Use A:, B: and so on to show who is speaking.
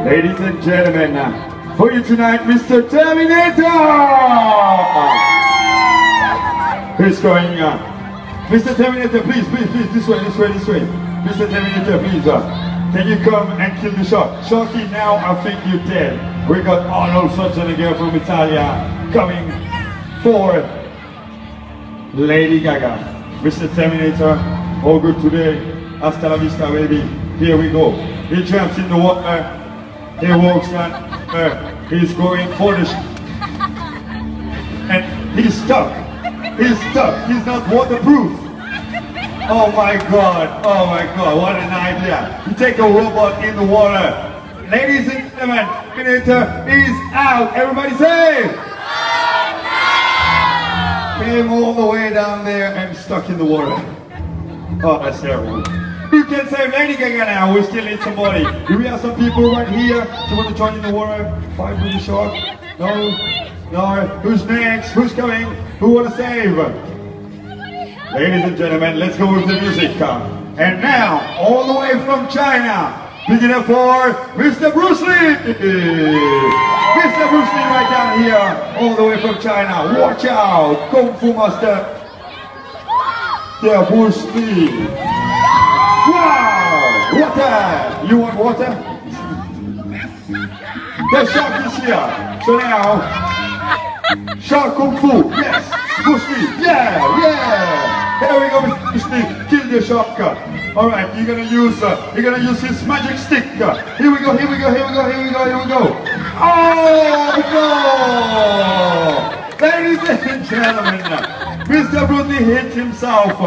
A: Ladies and gentlemen, for you tonight, Mr. Terminator! Who's going? Mr. Terminator, please, this way. Mr. Terminator, please, can you come and kill the shark? Sharky, now I think you're dead. We got Arnold Schwarzenegger from Italia coming for Lady Gaga. Mr. Terminator, all good today. Hasta la vista, baby. Here we go. He jumps in the water. He walks on. He's going for the and he's stuck. He's stuck. He's not waterproof. Oh my God. Oh my God. What an idea. You take a robot in the water. Ladies and gentlemen, Terminator is out. Everybody say! Came all the way down there and stuck in the water. Oh, that's terrible. You can save Lady Gaga now. We still need somebody. Do we have some people right here who want to join in the water? Fight with the shark? No? No? Who's next? Who's coming? Who want to save? Ladies and gentlemen, let's go with the music. And now, all the way from China, big enough for Mr. Bruce Lee! Mr. Bruce Lee right down here, all the way from China. Watch out! Kung Fu Master! Yeah, Bruce Lee! Wow! Water! You want water? The shark is here. So now, shark Kung Fu. Yes! Bruce Lee. Yeah! Here we go, Bruce Lee. Kill the shark. Alright, you're gonna use his magic stick. Here we go. Oh no! Ladies and gentlemen, Mr. Bruce Lee hit himself.